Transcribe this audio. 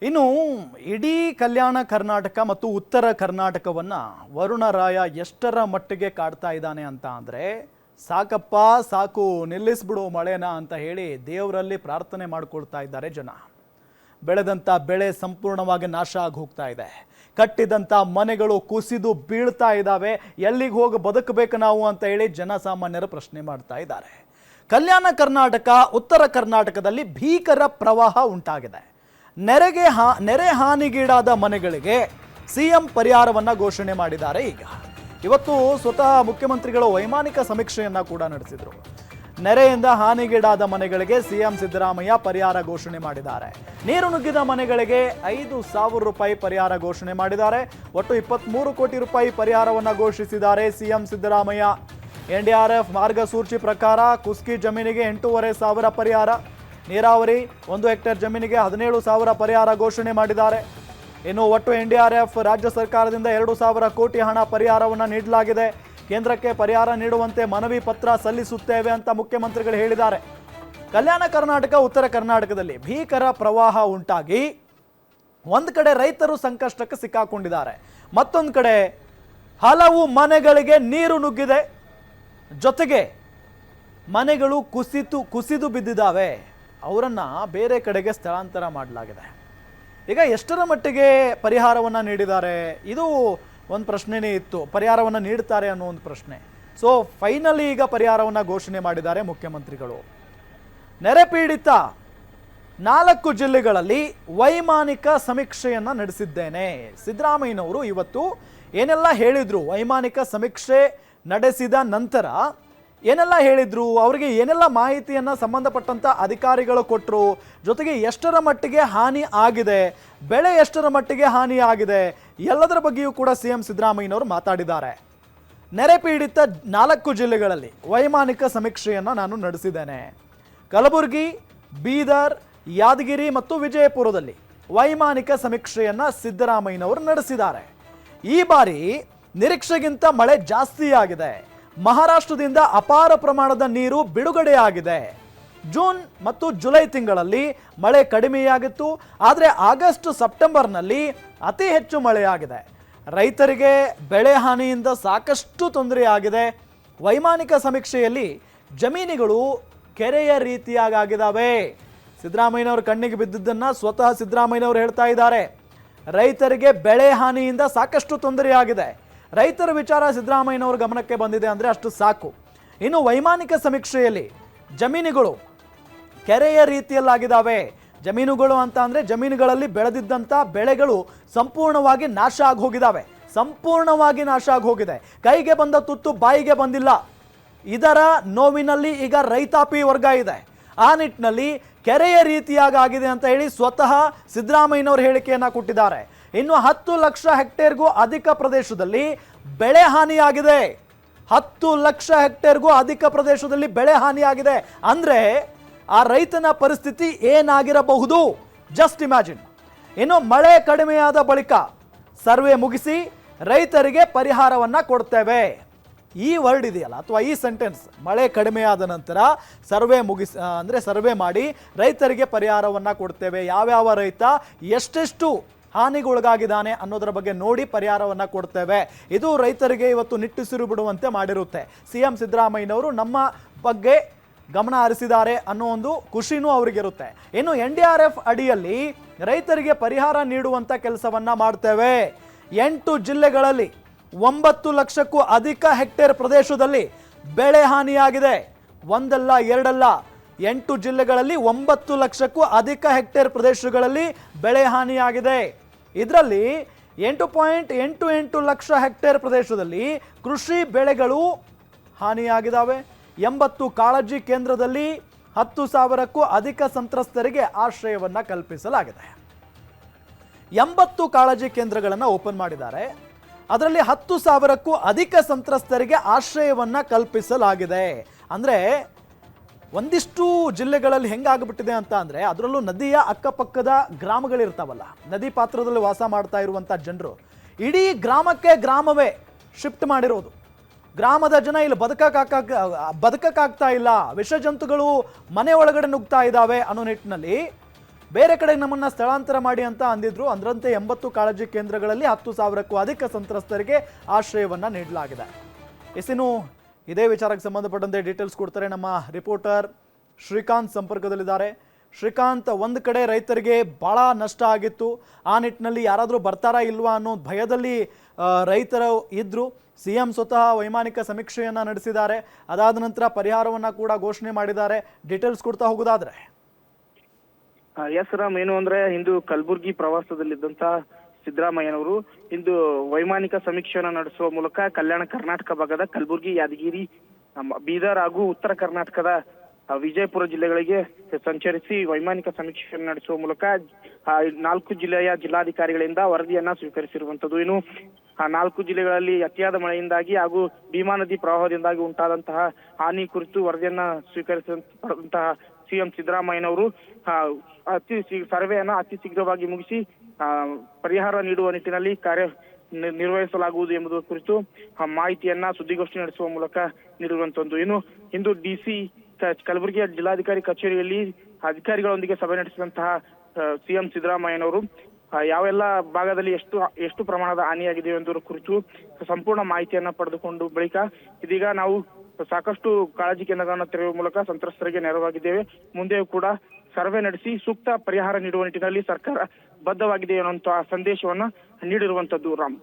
ಇನ್ನು ಇಡೀ ಕಲ್ಯಾಣ ಕರ್ನಾಟಕ ಮತ್ತು ಉತ್ತರ ಕರ್ನಾಟಕವನ್ನು ವರುಣ ರಾಯ ಎಷ್ಟರ ಮಟ್ಟಿಗೆ ಕಾಡ್ತಾ ಇದ್ದಾನೆ ಅಂತ ಅಂದರೆ, ಸಾಕಪ್ಪ ಸಾಕು ನಿಲ್ಲಿಸ್ಬಿಡು ಮಳೆನ ಅಂತ ಹೇಳಿ ದೇವರಲ್ಲಿ ಪ್ರಾರ್ಥನೆ ಮಾಡಿಕೊಳ್ತಾ ಇದ್ದಾರೆ ಜನ. ಬೆಳೆದಂಥ ಬೆಳೆ ಸಂಪೂರ್ಣವಾಗಿ ನಾಶ ಆಗಿ ಹೋಗ್ತಾ ಇದೆ. ಕಟ್ಟಿದಂಥ ಮನೆಗಳು ಕುಸಿದು ಬೀಳ್ತಾ ಇದ್ದಾವೆ. ಎಲ್ಲಿಗೆ ಹೋಗಿ ಬದುಕಬೇಕು ನಾವು ಅಂತ ಹೇಳಿ ಜನಸಾಮಾನ್ಯರು ಪ್ರಶ್ನೆ ಮಾಡ್ತಾ ಇದ್ದಾರೆ. ಕಲ್ಯಾಣ ಕರ್ನಾಟಕ ಉತ್ತರ ಕರ್ನಾಟಕದಲ್ಲಿ ಭೀಕರ ಪ್ರವಾಹ ಉಂಟಾಗಿದೆ. ನೆರೆ ಹಾನಿಗೀಡಾದ ಮನೆಗಳಿಗೆ ಸಿಎಂ ಪರಿಹಾರವನ್ನು ಘೋಷಣೆ ಮಾಡಿದ್ದಾರೆ. ಇವತ್ತು ಸ್ವತಃ ಮುಖ್ಯಮಂತ್ರಿಗಳು ವೈಮಾನಿಕ ಸಮೀಕ್ಷೆಯನ್ನ ಕೂಡ ನಡೆಸಿದರು. ನೆರೆಯಿಂದ ಹಾನಿಗೀಡಾದ ಮನೆಗಳಿಗೆ ಸಿಎಂ ಸಿದ್ದರಾಮಯ್ಯ ಪರಿಹಾರ ಘೋಷಣೆ ಮಾಡಿದ್ದಾರೆ. ನೀರು ನುಗ್ಗಿದ ಮನೆಗಳಿಗೆ 5,000 ರೂಪಾಯಿ ಪರಿಹಾರ ಘೋಷಣೆ ಮಾಡಿದ್ದಾರೆ. ಒಟ್ಟು 23 ಕೋಟಿ ರೂಪಾಯಿ ಪರಿಹಾರವನ್ನು ಘೋಷಿಸಿದ್ದಾರೆ ಸಿಎಂ ಸಿದ್ದರಾಮಯ್ಯ. NDRF ಮಾರ್ಗಸೂಚಿ ಪ್ರಕಾರ ಕುಸ್ಕಿ ಜಮೀನಿಗೆ 8,500 ಪರಿಹಾರ, ನೀರಾವರಿ 1 ಹೆಕ್ಟೇರ್ ಜಮೀನಿಗೆ 17,000 ಪರಿಹಾರ ಘೋಷಣೆ ಮಾಡಿದ್ದಾರೆ. ಇನ್ನು ಒಟ್ಟು NDRF ರಾಜ್ಯ ಸರ್ಕಾರದಿಂದ 2,000 ಕೋಟಿ ಹಣ ಪರಿಹಾರವನ್ನು ನೀಡಲಾಗಿದೆ. ಕೇಂದ್ರಕ್ಕೆ ಪರಿಹಾರ ನೀಡುವಂತೆ ಮನವಿ ಪತ್ರ ಸಲ್ಲಿಸುತ್ತೇವೆ ಅಂತ ಮುಖ್ಯಮಂತ್ರಿಗಳು ಹೇಳಿದ್ದಾರೆ. ಕಲ್ಯಾಣ ಕರ್ನಾಟಕ ಉತ್ತರ ಕರ್ನಾಟಕದಲ್ಲಿ ಭೀಕರ ಪ್ರವಾಹ ಉಂಟಾಗಿ ಒಂದು ಕಡೆ ರೈತರು ಸಂಕಷ್ಟಕ್ಕೆ ಸಿಕ್ಕಾಕೊಂಡಿದ್ದಾರೆ, ಮತ್ತೊಂದು ಕಡೆ ಹಲವು ಮನೆಗಳಿಗೆ ನೀರು ನುಗ್ಗಿದೆ. ಜೊತೆಗೆ ಮನೆಗಳು ಕುಸಿದು ಬಿದ್ದಿದ್ದಾವೆ. ಅವರನ್ನು ಬೇರೆ ಕಡೆಗೆ ಸ್ಥಳಾಂತರ ಮಾಡಲಾಗಿದೆ. ಈಗ ಎಷ್ಟರ ಮಟ್ಟಿಗೆ ಪರಿಹಾರವನ್ನು ನೀಡಿದ್ದಾರೆ, ಇದು ಒಂದು ಪ್ರಶ್ನೆನೇ ಇತ್ತು. ಪರಿಹಾರವನ್ನು ನೀಡ್ತಾರೆ ಅನ್ನೋ ಒಂದು ಪ್ರಶ್ನೆ. ಸೊ ಫೈನಲಿ ಈಗ ಪರಿಹಾರವನ್ನು ಘೋಷಣೆ ಮಾಡಿದ್ದಾರೆ ಮುಖ್ಯಮಂತ್ರಿಗಳು. ನೆರೆ ಪೀಡಿತ 4 ಜಿಲ್ಲೆಗಳಲ್ಲಿ ವೈಮಾನಿಕ ಸಮೀಕ್ಷೆಯನ್ನು ನಡೆಸಿದ್ದೇನೆ. ಸಿದ್ದರಾಮಯ್ಯನವರು ಇವತ್ತು ಏನೆಲ್ಲ ಹೇಳಿದ್ರು, ವೈಮಾನಿಕ ಸಮೀಕ್ಷೆ ನಡೆಸಿದ ನಂತರ ಏನೆಲ್ಲ ಹೇಳಿದ್ರು, ಅವರಿಗೆ ಏನೆಲ್ಲ ಮಾಹಿತಿಯನ್ನು ಸಂಬಂಧಪಟ್ಟಂಥ ಅಧಿಕಾರಿಗಳು ಕೊಟ್ಟರು, ಜೊತೆಗೆ ಎಷ್ಟರ ಮಟ್ಟಿಗೆ ಹಾನಿ ಆಗಿದೆ, ಬೆಳೆ ಎಷ್ಟರ ಮಟ್ಟಿಗೆ ಹಾನಿ ಆಗಿದೆ, ಎಲ್ಲದರ ಬಗ್ಗೆಯೂ ಕೂಡ ಸಿಎಂ ಸಿದ್ದರಾಮಯ್ಯನವರು ಮಾತಾಡಿದ್ದಾರೆ. ನೆರೆ ಪೀಡಿತ 4 ಜಿಲ್ಲೆಗಳಲ್ಲಿ ವೈಮಾನಿಕ ಸಮೀಕ್ಷೆಯನ್ನು ನಾನು ನಡೆಸಿದ್ದೇನೆ. ಕಲಬುರಗಿ, ಬೀದರ್, ಯಾದಗಿರಿ ಮತ್ತು ವಿಜಯಪುರದಲ್ಲಿ ವೈಮಾನಿಕ ಸಮೀಕ್ಷೆಯನ್ನು ಸಿದ್ದರಾಮಯ್ಯನವರು ನಡೆಸಿದ್ದಾರೆ. ಈ ಬಾರಿ ನಿರೀಕ್ಷೆಗಿಂತ ಮಳೆ ಜಾಸ್ತಿ ಆಗಿದೆ. ಮಹಾರಾಷ್ಟ್ರದಿಂದ ಅಪಾರ ಪ್ರಮಾಣದ ನೀರು ಬಿಡುಗಡೆಯಾಗಿದೆ. ಜೂನ್ ಮತ್ತು ಜುಲೈ ತಿಂಗಳಲ್ಲಿ ಮಳೆ ಕಡಿಮೆಯಾಗಿತ್ತು, ಆದರೆ ಆಗಸ್ಟ್ ಸೆಪ್ಟೆಂಬರ್ನಲ್ಲಿ ಅತಿ ಹೆಚ್ಚು ಮಳೆಯಾಗಿದೆ. ರೈತರಿಗೆ ಬೆಳೆ ಹಾನಿಯಿಂದ ಸಾಕಷ್ಟು ತೊಂದರೆಯಾಗಿದೆ. ವೈಮಾನಿಕ ಸಮೀಕ್ಷೆಯಲ್ಲಿ ಜಮೀನುಗಳು ಕೆರೆಯ ರೀತಿಯಾಗಿದ್ದಾವೆ. ಸಿದ್ದರಾಮಯ್ಯನವರು ಕಣ್ಣಿಗೆ ಬಿದ್ದಿದ್ದನ್ನು ಸ್ವತಃ ಸಿದ್ದರಾಮಯ್ಯನವರು ಹೇಳ್ತಾ ಇದ್ದಾರೆ. ರೈತರಿಗೆ ಬೆಳೆ ಹಾನಿಯಿಂದ ಸಾಕಷ್ಟು ತೊಂದರೆಯಾಗಿದೆ. ರೈತರ ವಿಚಾರ ಸಿದ್ದರಾಮಯ್ಯನವರ ಗಮನಕ್ಕೆ ಬಂದಿದೆ ಅಂದರೆ ಅಷ್ಟು ಸಾಕು. ಇನ್ನು ವೈಮಾನಿಕ ಸಮೀಕ್ಷೆಯಲ್ಲಿ ಜಮೀನುಗಳು ಕೆರೆಯ ರೀತಿಯಲ್ಲಾಗಿದ್ದಾವೆ. ಜಮೀನುಗಳು ಅಂತ ಅಂದರೆ ಜಮೀನುಗಳಲ್ಲಿ ಬೆಳೆದಿದ್ದಂಥ ಬೆಳೆಗಳು ಸಂಪೂರ್ಣವಾಗಿ ನಾಶ ಆಗಿ ಹೋಗಿದ್ದಾವೆ. ಸಂಪೂರ್ಣವಾಗಿ ನಾಶ ಆಗಿ ಹೋಗಿದೆ. ಕೈಗೆ ಬಂದ ತುತ್ತು ಬಾಯಿಗೆ ಬಂದಿಲ್ಲ. ಇದರ ನೋವಿನಲ್ಲಿ ಈಗ ರೈತಾಪಿ ವರ್ಗ ಇದೆ. ಆ ನಿಟ್ಟಿನಲ್ಲಿ ಕೆರೆಯ ರೀತಿಯಾಗಿದೆ ಅಂತ ಹೇಳಿ ಸ್ವತಃ ಸಿದ್ದರಾಮಯ್ಯನವರು ಹೇಳಿಕೆಯನ್ನು ಕೊಟ್ಟಿದ್ದಾರೆ. ಇನ್ನು 10 ಲಕ್ಷ ಹೆಕ್ಟೇರ್ಗೂ ಅಧಿಕ ಪ್ರದೇಶದಲ್ಲಿ ಬೆಳೆ ಹಾನಿಯಾಗಿದೆ. 10 ಲಕ್ಷ ಹೆಕ್ಟೇರ್ಗೂ ಅಧಿಕ ಪ್ರದೇಶದಲ್ಲಿ ಬೆಳೆ ಹಾನಿಯಾಗಿದೆ ಅಂದರೆ ಆ ರೈತನ ಪರಿಸ್ಥಿತಿ ಏನಾಗಿರಬಹುದು, ಜಸ್ಟ್ ಇಮ್ಯಾಜಿನ್. ಇನ್ನು ಮಳೆ ಕಡಿಮೆಯಾದ ಬಳಿಕ ಸರ್ವೆ ಮುಗಿಸಿ ರೈತರಿಗೆ ಪರಿಹಾರವನ್ನು ಕೊಡ್ತೇವೆ. ಈ ವರ್ಡ್ ಇದೆಯಲ್ಲ, ಅಥವಾ ಈ ಸೆಂಟೆನ್ಸ್, ಮಳೆ ಕಡಿಮೆಯಾದ ನಂತರ ಸರ್ವೆ ಮಾಡಿ ರೈತರಿಗೆ ಪರಿಹಾರವನ್ನು ಕೊಡ್ತೇವೆ. ಯಾವ್ಯಾವ ರೈತ ಎಷ್ಟೆಷ್ಟು ಹಾನಿಗೊಳಗಾಗಿದ್ದಾನೆ ಅನ್ನೋದರ ಬಗ್ಗೆ ನೋಡಿ ಪರಿಹಾರವನ್ನು ಕೊಡ್ತೇವೆ. ಇದು ರೈತರಿಗೆ ಇವತ್ತು ನಿಟ್ಟುಸಿರು ಬಿಡುವಂತೆ ಮಾಡಿರುತ್ತೆ. ಸಿಎಂ ಸಿದ್ದರಾಮಯ್ಯನವರು ನಮ್ಮ ಬಗ್ಗೆ ಗಮನ ಹರಿಸಿದ್ದಾರೆ ಅನ್ನೋ ಒಂದು ಖುಷಿನೂ ಅವರಿಗಿರುತ್ತೆ. ಇನ್ನು NDRF ಅಡಿಯಲ್ಲಿ ರೈತರಿಗೆ ಪರಿಹಾರ ನೀಡುವಂಥ ಕೆಲಸವನ್ನು ಮಾಡ್ತೇವೆ. 8 ಜಿಲ್ಲೆಗಳಲ್ಲಿ 9 ಲಕ್ಷಕ್ಕೂ ಅಧಿಕ ಹೆಕ್ಟೇರ್ ಪ್ರದೇಶದಲ್ಲಿ ಬೆಳೆ ಹಾನಿಯಾಗಿದೆ. ಒಂದಲ್ಲ ಎರಡಲ್ಲ, 8 ಜಿಲ್ಲೆಗಳಲ್ಲಿ 9 ಲಕ್ಷಕ್ಕೂ ಅಧಿಕ ಹೆಕ್ಟೇರ್ ಪ್ರದೇಶಗಳಲ್ಲಿ ಬೆಳೆ ಹಾನಿಯಾಗಿದೆ. ಇದರಲ್ಲಿ 8.88 ಲಕ್ಷ ಹೆಕ್ಟೇರ್ ಪ್ರದೇಶದಲ್ಲಿ ಕೃಷಿ ಬೆಳೆಗಳು ಹಾನಿಯಾಗಿದ್ದಾವೆ. 80 ಕಾಳಜಿ ಕೇಂದ್ರದಲ್ಲಿ 10,000ಕ್ಕೂ ಅಧಿಕ ಸಂತ್ರಸ್ತರಿಗೆ ಆಶ್ರಯವನ್ನು ಕಲ್ಪಿಸಲಾಗಿದೆ. 80 ಕಾಳಜಿ ಕೇಂದ್ರಗಳನ್ನು ಓಪನ್ ಮಾಡಿದ್ದಾರೆ. ಅದರಲ್ಲಿ 10,000ಕ್ಕೂ ಅಧಿಕ ಸಂತ್ರಸ್ತರಿಗೆ ಆಶ್ರಯವನ್ನು ಕಲ್ಪಿಸಲಾಗಿದೆ. ಅಂದರೆ ಒಂದಿಷ್ಟು ಜಿಲ್ಲೆಗಳಲ್ಲಿ ಹೆಂಗಾಗ್ಬಿಟ್ಟಿದೆ ಅಂತ ಅಂದರೆ, ಅದರಲ್ಲೂ ನದಿಯ ಅಕ್ಕಪಕ್ಕದ ಗ್ರಾಮಗಳಿರ್ತಾವಲ್ಲ, ನದಿ ಪಾತ್ರದಲ್ಲಿ ವಾಸ ಮಾಡ್ತಾ ಇರುವಂಥ ಜನರು ಇಡೀ ಗ್ರಾಮವೇ ಶಿಫ್ಟ್ ಮಾಡಿರೋದು. ಗ್ರಾಮದ ಜನ ಇಲ್ಲಿ ಬದುಕಕ್ಕಾಗ್ತಾ ಇಲ್ಲ, ವಿಷ ಜಂತುಗಳು ಮನೆ ಒಳಗಡೆ ನುಗ್ತಾ ಇದ್ದಾವೆ ಅನ್ನೋ ನಿಟ್ಟಿನಲ್ಲಿ ಬೇರೆ ಕಡೆ ನಮ್ಮನ್ನ ಸ್ಥಳಾಂತರ ಮಾಡಿ ಅಂತ ಅಂದಿದ್ರು. ಅದರಂತೆ 80 ಕಾಳಜಿ ಕೇಂದ್ರಗಳಲ್ಲಿ 10,000ಕ್ಕೂ ಅಧಿಕ ಸಂತ್ರಸ್ತರಿಗೆ ಆಶ್ರಯವನ್ನ ನೀಡಲಾಗಿದೆ. ಇನ್ನು ಇದೇ ವಿಚಾರಕ್ಕೆ ಸಂಬಂಧಪಟ್ಟಂತೆ ಡೀಟೇಲ್ಸ್ ಕೊಡ್ತಾರೆ ನಮ್ಮ ರಿಪೋರ್ಟರ್ ಶ್ರೀಕಾಂತ್ ಸಂಪರ್ಕದಲ್ಲಿದ್ದಾರೆ. ಶ್ರೀಕಾಂತ್, ಒಂದು ಕಡೆ ರೈತರಿಗೆ ಬಹಳ ನಷ್ಟ ಆಗಿತ್ತು, ಆ ನಿಟ್ಟಿನಲ್ಲಿ ಯಾರಾದರೂ ಬರ್ತಾರಾ ಇಲ್ವಾ ಅನ್ನೋ ಭಯದಲ್ಲಿ ರೈತರು ಇದ್ರು. ಸಿಎಂ ಸ್ವತಃ ವೈಮಾನಿಕ ಸಮೀಕ್ಷೆಯನ್ನ ನಡೆಸಿದ್ದಾರೆ, ಅದಾದ ನಂತರ ಪರಿಹಾರವನ್ನ ಕೂಡ ಘೋಷಣೆ ಮಾಡಿದ್ದಾರೆ. ಡೀಟೇಲ್ಸ್ ಕೊಡ್ತಾ ಹೋಗೋದಾದ್ರೆ ಎಸ್ ರಾಮ್, ಏನು ಅಂದ್ರೆ ಇಂದು ಕಲಬುರ್ಗಿ ಪ್ರವಾಸದಲ್ಲಿದ್ದಂತ ಸಿದ್ದರಾಮಯ್ಯನವರು ಇಂದು ವೈಮಾನಿಕ ಸಮೀಕ್ಷೆಯನ್ನು ನಡೆಸುವ ಮೂಲಕ ಕಲ್ಯಾಣ ಕರ್ನಾಟಕ ಭಾಗದ ಕಲಬುರ್ಗಿ, ಯಾದಗಿರಿ, ಬೀದರ್ ಹಾಗೂ ಉತ್ತರ ಕರ್ನಾಟಕದ ವಿಜಯಪುರ ಜಿಲ್ಲೆಗಳಿಗೆ ಸಂಚರಿಸಿ ವೈಮಾನಿಕ ಸಮೀಕ್ಷೆಯನ್ನು ನಡೆಸುವ ಮೂಲಕ 4 ಜಿಲ್ಲೆಯ ಜಿಲ್ಲಾಧಿಕಾರಿಗಳಿಂದ ವರದಿಯನ್ನ ಸ್ವೀಕರಿಸಿರುವಂತದ್ದು. ಇನ್ನು ಆ 4 ಜಿಲ್ಲೆಗಳಲ್ಲಿ ಅತಿಯಾದ ಮಳೆಯಿಂದಾಗಿ ಹಾಗೂ ಭೀಮಾ ನದಿ ಪ್ರವಾಹದಿಂದಾಗಿ ಉಂಟಾದಂತಹ ಹಾನಿ ಕುರಿತು ವರದಿಯನ್ನ ಸ್ವೀಕರಿಸಿದಂತಹ ಸಿಎಂ ಸಿದ್ದರಾಮಯ್ಯನವರು ಸರ್ವೆಯನ್ನ ಅತಿ ಶೀಘ್ರವಾಗಿ ಮುಗಿಸಿ ಪರಿಹಾರ ನೀಡುವ ನಿಟ್ಟಿನಲ್ಲಿ ಕಾರ್ಯ ನಿರ್ವಹಿಸಲಾಗುವುದು ಎಂಬುದರ ಕುರಿತು ಮಾಹಿತಿಯನ್ನ ಸುದ್ದಿಗೋಷ್ಠಿ ನಡೆಸುವ ಮೂಲಕ ನೀಡಿರುವಂತದ್ದು. ಇನ್ನು ಇಂದು ಡಿಸಿ ಕಲಬುರಗಿಯ ಜಿಲ್ಲಾಧಿಕಾರಿ ಕಚೇರಿಯಲ್ಲಿ ಅಧಿಕಾರಿಗಳೊಂದಿಗೆ ಸಭೆ ನಡೆಸಿದಂತಹ ಸಿಎಂ ಸಿದ್ದರಾಮಯ್ಯನವರು ಯಾವೆಲ್ಲ ಭಾಗದಲ್ಲಿ ಎಷ್ಟು ಪ್ರಮಾಣದ ಹಾನಿಯಾಗಿದೆ ಎಂಬುದರ ಕುರಿತು ಸಂಪೂರ್ಣ ಮಾಹಿತಿಯನ್ನ ಪಡೆದುಕೊಂಡು ಬಳಿಕ ಇದೀಗ ನಾವು ಸಾಕಷ್ಟು ಕಾಳಜಿ ಕೇಂದ್ರಗಳನ್ನು ತೆರೆಯುವ ಮೂಲಕ ಸಂತ್ರಸ್ತರಿಗೆ ನೆರವಾಗಿದ್ದೇವೆ, ಮುಂದೆಯೂ ಕೂಡ ಸರ್ವೆ ನಡೆಸಿ ಸೂಕ್ತ ಪರಿಹಾರ ನೀಡುವ ನಿಟ್ಟಿನಲ್ಲಿ ಸರ್ಕಾರ ಬದ್ಧವಾಗಿದೆ ಎನ್ನುವಂತಹ ಸಂದೇಶವನ್ನ ನೀಡಿರುವಂತದ್ದು ರಾಮ್.